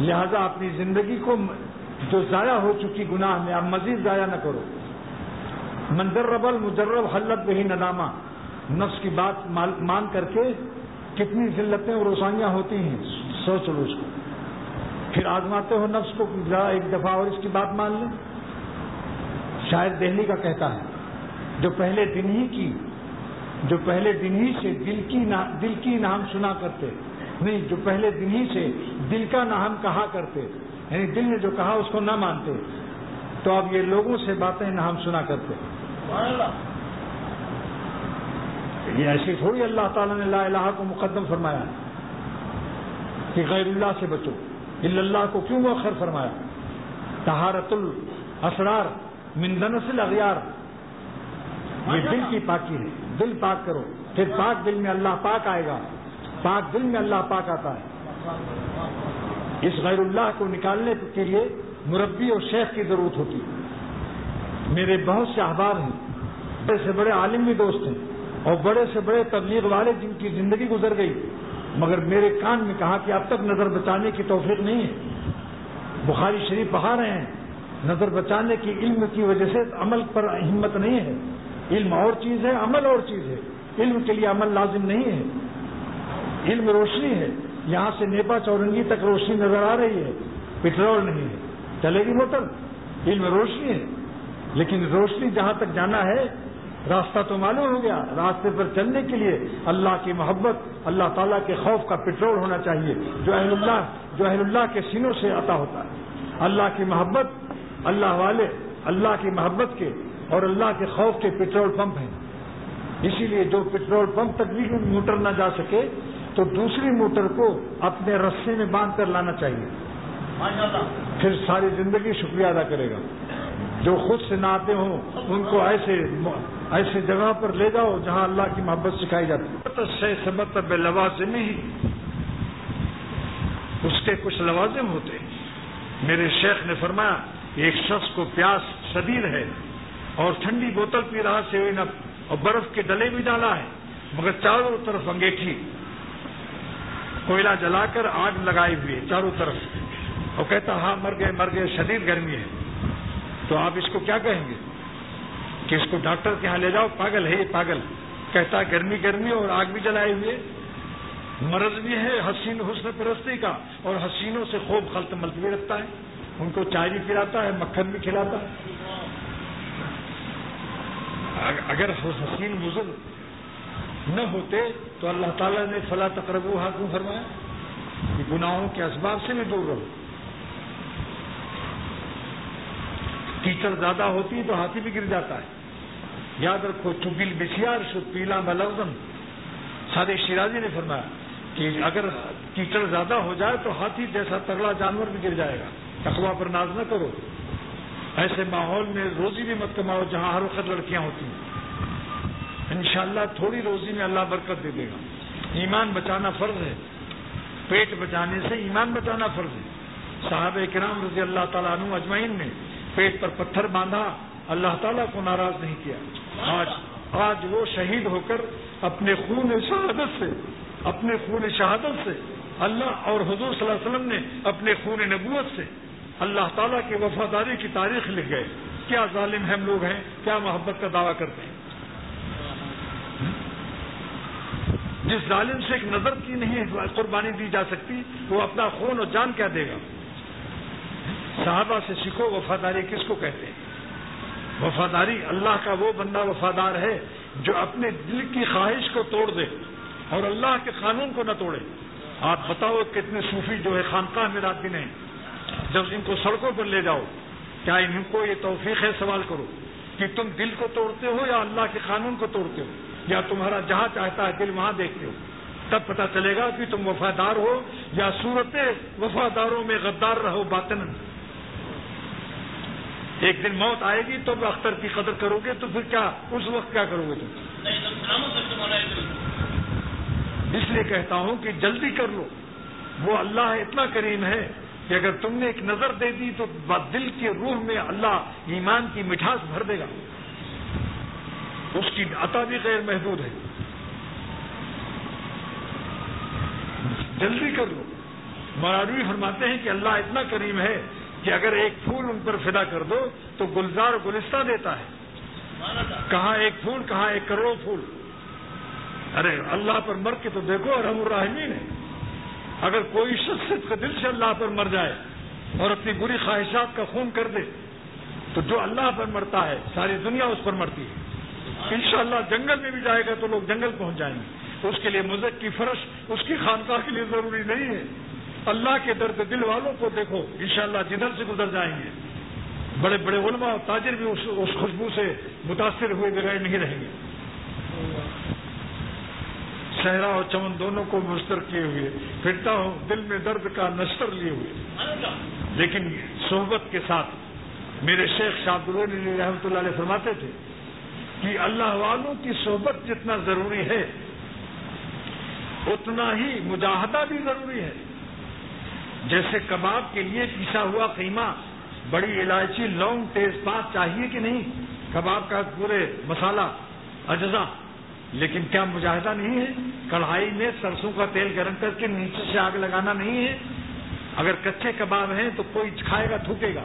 لہذا اپنی زندگی کو جو ضائع ہو چکی گناہ میں اب مزید ضائع نہ کرو. منجرب المجرب حلت بہی ندامہ. نفس کی بات مان کر کے کتنی ذلتیں اور رسوائیاں ہوتی ہیں، سوچ لو اس کو. پھر آزماتے ہو نفس کو ایک دفعہ اور اس کی بات مان لیں. شاعر دہلی کا کہتا ہے جو پہلے دن ہی سے دل کی نام سنا کرتے، نہیں، جو پہلے دن ہی سے دل کا نام کہا کرتے، یعنی دل نے جو کہا اس کو نہ مانتے، تو اب یہ لوگوں سے باتیں نہ ہم سنا کرتے. یہ ایسی تھوڑی اللہ تعالیٰ نے لا الہ کو مقدم فرمایا کہ غیر اللہ سے بچو. الا اللہ کو کیوں مؤخر فرمایا؟ طہارت الاسرار من دنس الاغیار. یہ دل کی پاکی ہے. دل پاک کرو، پھر پاک دل میں اللہ پاک آئے گا. پاک دل میں اللہ پاک آتا ہے. اس غیر اللہ کو نکالنے کے لیے مربی اور شیخ کی ضرورت ہوتی ہے. میرے بہت سے احباب ہیں، بڑے سے بڑے عالم بھی دوست ہیں اور بڑے سے بڑے تبلیغ والے جن کی زندگی گزر گئی، مگر میرے کان میں کہا کہ اب تک نظر بچانے کی توفیق نہیں ہے. بخاری شریف پڑھا رہے ہیں نظر بچانے کی علم کی وجہ سے عمل پر ہمت نہیں ہے. علم اور چیز ہے، عمل اور چیز ہے. علم کے لیے عمل لازم نہیں ہے. علم روشنی ہے، یہاں سے نیپا چورنگی تک روشنی نظر آ رہی ہے، پٹرول نہیں ہے، چلے گی موٹر. علم روشنی ہے، لیکن روشنی جہاں تک جانا ہے راستہ تو معلوم ہو گیا. راستے پر چلنے کے لیے اللہ کی محبت، اللہ تعالیٰ کے خوف کا پٹرول ہونا چاہیے، جو اہل اللہ کے سینوں سے عطا ہوتا ہے. اللہ کی محبت، اللہ والے اللہ کی محبت کے اور اللہ کے خوف کے پٹرول پمپ ہیں. اسی لیے جو پٹرول پمپ تک بھی موٹر نہ جا سکے تو دوسری موٹر کو اپنے رسے میں باندھ کر لانا چاہیے، پھر ساری زندگی شکریہ ادا کرے گا. جو خود سے نہ آتے ہوں ان کو ایسے جگہ پر لے جاؤ جہاں اللہ کی محبت سکھائی جاتی ہے. سبت بلوازم ہی، اس کے کچھ لوازم ہوتے ہیں. میرے شیخ نے فرمایا ایک شخص کو پیاس شدید ہے اور ٹھنڈی بوتل پی رہا سے اور برف کے ڈلے بھی ڈالا ہے، مگر چاروں طرف انگیٹھی کوئلہ جلا کر آگ لگائی ہوئی ہے چاروں طرف، اور کہتا ہاں مر گئے شدید گرمی ہے. تو آپ اس کو کیا کہیں گے کہ اس کو ڈاکٹر کے ہاں لے جاؤ، پاگل ہے یہ پاگل. کہتا ہے گرمی اور آگ بھی جلائے ہوئے، مرض بھی ہے حسن پرستی کا، اور حسینوں سے خوب خلط ملط بھی رکھتا ہے، ان کو چائے بھی پلاتا ہے، مکھن بھی کھلاتا ہے. اگر حسین بزرگ نہ ہوتے تو اللہ تعالیٰ نے فلا تقربوہا کیوں فرمایا کہ گناہوں کے اسباب سے بھی دور رہو. کیچڑ زیادہ ہوتی ہے تو ہاتھی بھی گر جاتا ہے. یاد رکھو چبیل بسیار شد پیلا بلغم. سادے شیرازی نے فرمایا کہ اگر کیچڑ زیادہ ہو جائے تو ہاتھی جیسا تگڑا جانور بھی گر جائے گا. تقویٰ پر ناز نہ کرو. ایسے ماحول میں روزی بھی مت کماؤ جہاں ہر وقت لڑکیاں ہوتی ہیں. انشاءاللہ تھوڑی روزی میں اللہ برکت دے دے گا. ایمان بچانا فرض ہے، پیٹ بچانے سے ایمان بچانا فرض ہے. صحابہ کرام رضی اللہ تعالیٰ عنہ اجمعین نے پیٹ پر پتھر باندھا، اللہ تعالیٰ کو ناراض نہیں کیا. آج وہ شہید ہو کر اپنے خون شہادت سے اللہ اور حضور صلی اللہ علیہ وسلم نے اپنے خون نبوت سے اللہ تعالیٰ کی وفاداری کی تاریخ لکھ گئے. کیا ظالم ہم لوگ ہیں، کیا محبت کا دعویٰ کرتے ہیں. جس ظالم سے ایک نظر کی نہیں قربانی دی جا سکتی وہ اپنا خون اور جان کیا دے گا. صحابہ سے سیکھو وفاداری کس کو کہتے ہیں. وفاداری اللہ کا وہ بندہ وفادار ہے جو اپنے دل کی خواہش کو توڑ دے اور اللہ کے قانون کو نہ توڑے. آپ بتاؤ کتنے صوفی جو ہے خانقاہ میں رات دن ہیں، جب ان کو سڑکوں پر لے جاؤ کیا ان کو یہ توفیق ہے؟ سوال کرو کہ تم دل کو توڑتے ہو یا اللہ کے قانون کو توڑتے ہو، یا تمہارا جہاں چاہتا ہے دل وہاں دیکھتے ہو. تب پتہ چلے گا کہ تم وفادار ہو یا صورت وفاداروں میں غدار رہو باطناً. ایک دن موت آئے گی تو اختر کی قدر کرو گے تو پھر کیا اس وقت کیا کرو گے تم؟ اس لیے کہتا ہوں کہ جلدی کر لو. وہ اللہ اتنا کریم ہے کہ اگر تم نے ایک نظر دے دی تو دل کی روح میں اللہ ایمان کی مٹھاس بھر دے گا. اس کی عطا بھی غیر محدود ہے. جلدی کر لو. مولانا فرماتے ہیں کہ اللہ اتنا کریم ہے کہ اگر ایک پھول ان پر فدا کر دو تو گلزار گلستہ دیتا ہے. کہاں ایک پھول، کہاں ایک کروڑ پھول. ارے اللہ پر مر کے تو دیکھو ارحم الراحمین ہے. اگر کوئی شخص صدق دل سے اللہ پر مر جائے اور اپنی بری خواہشات کا خون کر دے تو جو اللہ پر مرتا ہے ساری دنیا اس پر مرتی ہے. انشاءاللہ جنگل میں بھی جائے گا تو لوگ جنگل پہنچ جائیں گے. اس کے لیے مذہب کی فرش اس کی خانقاہ کے لیے ضروری نہیں ہے. اللہ کے درد دل والوں کو دیکھو انشاءاللہ جدھر سے گزر جائیں گے. بڑے بڑے علماء اور تاجر بھی اس خوشبو سے متاثر ہوئے بغیر نہیں رہیں گے. صحرا اور چمن دونوں کو مستر کیے ہوئے پھرتا ہوں دل میں درد کا نشتر لیے ہوئے. لیکن صحبت کے ساتھ میرے شیخ شاہ عبد الغنی رحمۃ اللہ علیہ فرماتے تھے کہ اللہ والوں کی صحبت جتنا ضروری ہے اتنا ہی مجاہدہ بھی ضروری ہے. جیسے کباب کے لیے پیسا ہوا قیمہ، بڑی الائچی، لونگ، تیز پات چاہیے کہ نہیں، کباب کا پورے مسالہ اجزا. لیکن کیا مجاہدہ نہیں ہے؟ کڑھائی میں سرسوں کا تیل گرم کر کے نیچے سے آگ لگانا نہیں ہے؟ اگر کچے کباب ہیں تو کوئی کھائے گا تھوکے گا.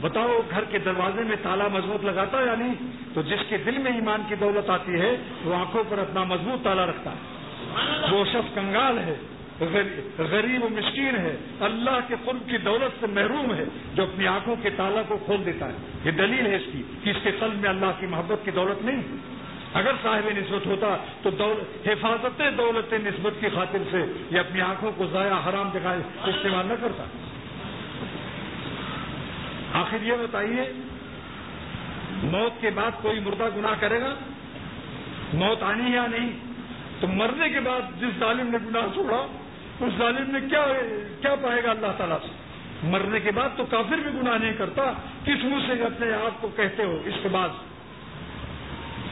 بتاؤ گھر کے دروازے میں تالا مضبوط لگاتا یا نہیں؟ تو جس کے دل میں ایمان کی دولت آتی ہے وہ آنکھوں پر اپنا مضبوط تالا رکھتا ہے. وہ شخص کنگال ہے، غریب و مسکین ہے، اللہ کے قرب کی دولت سے محروم ہے، جو اپنی آنکھوں کے تالا کو کھول دیتا ہے. یہ دلیل ہے اس کی کہ اس کے قلب میں اللہ کی محبت کی دولت نہیں. اگر صاحب نسبت ہوتا تو حفاظت دولت نسبت کی خاطر سے یہ اپنی آنکھوں کو ضائع حرام جگہ استعمال نہ کرتا. آخر یہ بتائیے، موت کے بعد کوئی مردہ گناہ کرے گا؟ موت آنی ہے یا نہیں؟ تو مرنے کے بعد جس ظالم نے گناہ چھوڑا اس ظالم نے کیا پائے گا اللہ تعالیٰ سے؟ مرنے کے بعد تو کافر بھی گناہ نہیں کرتا. کس منہ سے اپنے آپ کو کہتے ہو اس کے بعد؟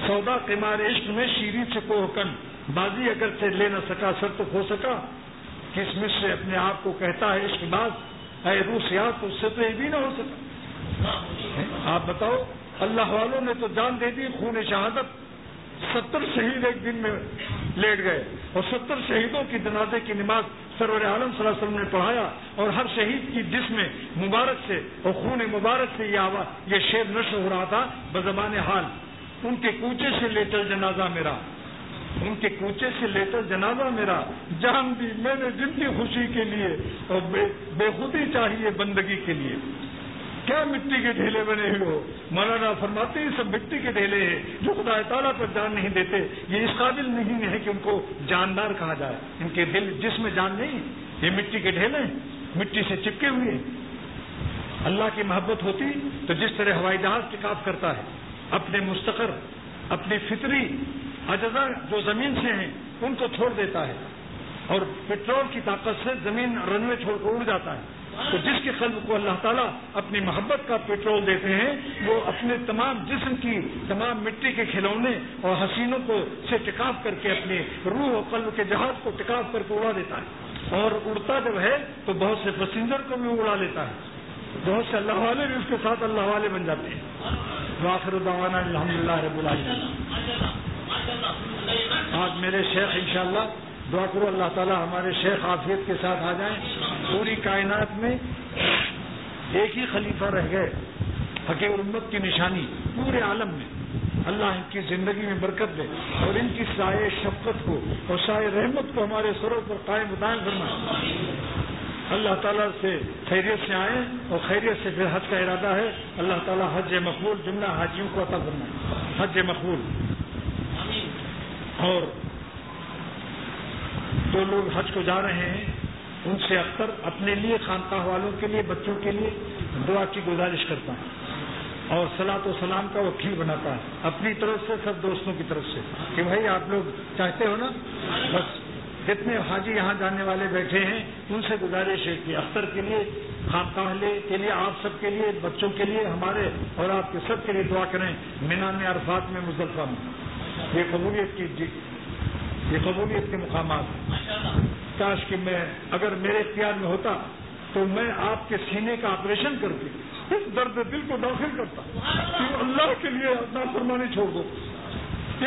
سودا قمار عشق میں شیریں سے کوہ کن، بازی اگر سے لے نہ سکا سر تو کھو سکا. کس منہ سے اپنے آپ کو کہتا ہے عشق باز، اے روح سیاہ تو اس سے تو یہ بھی نہ ہو سکا. آپ بتاؤ، اللہ والوں نے تو جان دے دی، خون شہادت. 70 شہید ایک دن میں لیٹ گئے اور 70 شہیدوں کی جنازے کی نماز سرور عالم صلی اللہ علیہ وسلم نے پڑھایا، اور ہر شہید کی جسم مبارک سے اور خون مبارک سے یہ شعر نشر ہو رہا تھا بزبان حال: ان کے کوچے سے لے چل جنازہ میرا، ان کے کوچے سے لے چل جنازہ میرا، جان دی میں نے جتنی خوشی کے لیے اور بے خودی چاہیے بندگی کے لیے. کیا مٹی کے ڈھیلے بنے ہوئے ہو؟ مولانا فرماتے ہیں سب مٹی کے ڈھیلے ہیں جو خدا تعالیٰ پر جان نہیں دیتے. یہ اس قابل نہیں ہے کہ ان کو جاندار کہا جائے. ان کے دل جسم میں جان نہیں، یہ مٹی کے ڈھیلے ہیں، مٹی سے چپکے ہوئے ہیں. اللہ کی محبت ہوتی تو جس طرح ہوائی جہاز ٹکاف کرتا ہے اپنے مستقر، اپنی فطری اجزاء جو زمین سے ہیں ان کو چھوڑ دیتا ہے، اور پیٹرول کی طاقت سے زمین رنوے چھوڑ کر اڑ جاتا ہے. تو جس کے قلب کو اللہ تعالیٰ اپنی محبت کا پیٹرول دیتے ہیں وہ اپنے تمام جسم کی تمام مٹی کے کھلونے اور حسینوں کو سے ٹکاف کر کے اپنے روح اور قلب کے جہاز کو ٹکاف کر کے اڑا دیتا ہے. اور اڑتا جب ہے تو بہت سے پیسنجر کو بھی اڑا لیتا ہے. بہت سے اللہ والے بھی اس کے ساتھ اللہ والے بن جاتے ہیں. وآخر دعوانا الحمدللہ رب العالمین. آج میرے شیخ انشاءاللہ دعا کرو اللہ تعالیٰ ہمارے شیخ عافیت کے ساتھ آ جائیں. پوری کائنات میں ایک ہی خلیفہ رہ گئے، حقیق امت کی نشانی پورے عالم میں. اللہ ان کی زندگی میں برکت دے اور ان کی سائے شفقت کو اور سائے رحمت کو ہمارے سروں پر قائم دائم فرمائے. اللہ تعالیٰ سے خیریت سے آئیں اور خیریت سے پھر حج کا ارادہ ہے. اللہ تعالیٰ حج مقبول جملہ حاجیوں کو عطا فرمائے. حج مقبول. اور جو لوگ حج کو جا رہے ہیں ان سے اکثر اپنے لیے، خانقاہ والوں کے لیے، بچوں کے لیے دعا کی گزارش کرتا ہے اور صلاۃ و سلام کا وکیل بناتا ہے اپنی طرف سے، سب دوستوں کی طرف سے کہ بھائی آپ لوگ چاہتے ہو نا. بس جتنے حاجی یہاں جانے والے بیٹھے ہیں ان سے گزارش ہے کہ اختر کے لیے، خانقاہ کے لیے، آپ سب کے لیے، بچوں کے لیے، ہمارے اور آپ کے سب کے لیے دعا کریں. مینا میں، عرفات میں، مزدلفہ میں. یہ قبولیت کے مقامات. کاش کہ میں اگر میرے اختیار میں ہوتا تو میں آپ کے سینے کا آپریشن کر کے اس درد دل کو داخل کرتا کہ اللہ کے لیے نافرمانی چھوڑ دو.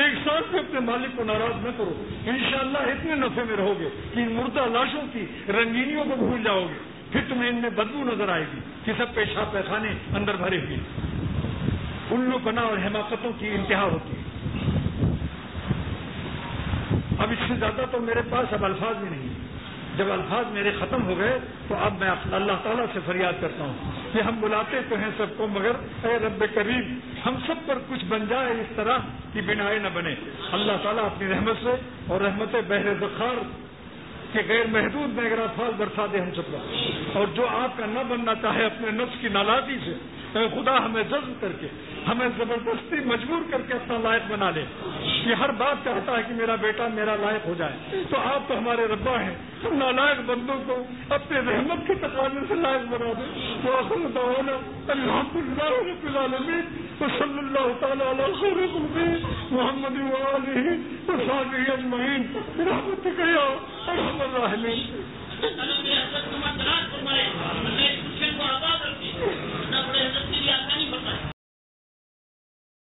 ایک سال سے اپنے مالک کو ناراض نہ کرو. انشاءاللہ اتنے نفع میں رہو گے کہ ان مردہ لاشوں کی رنگینیوں کو بھول جاؤ گے. پھر تمہیں ان میں بدبو نظر آئے گی کہ سب پیشاب پیخانے اندر بھرے ہوئے. الو پنا اور حماقتوں کی انتہا ہوتی ہے. اب اس سے زیادہ تو میرے پاس اب الفاظ بھی نہیں. جب الفاظ میرے ختم ہو گئے تو اب میں اللہ تعالیٰ سے فریاد کرتا ہوں کہ ہم بلاتے تو ہیں سب کو، مگر اے رب کریم ہم سب پر کچھ بن جائے اس طرح کی بنائے نہ بنے. اللہ تعالیٰ اپنی رحمت سے اور رحمت بحر ذخار کہ غیر محدود میگرافال برسا دے ہم سب کا. اور جو آپ کا نہ بننا چاہے اپنے نفس کی نالاتی سے، اے خدا ہمیں جذب کر کے، ہمیں زبردستی مجبور کر کے اپنا لائق بنا لے. یہ ہر بات چاہتا ہے کہ میرا بیٹا میرا لائق ہو جائے. تو آپ تو ہمارے ربا ہیں، ہم نالائق بندوں کو اپنے رحمت کے تقاضے سے لائق بنا دیں. وآخر دعوانا الحمدللہ رب العالمین وصلی اللہ تعالی علی خیر خلقہ محمد وآلہ وصحبہ اجمعین برحمتک یا ارحم الراحمین.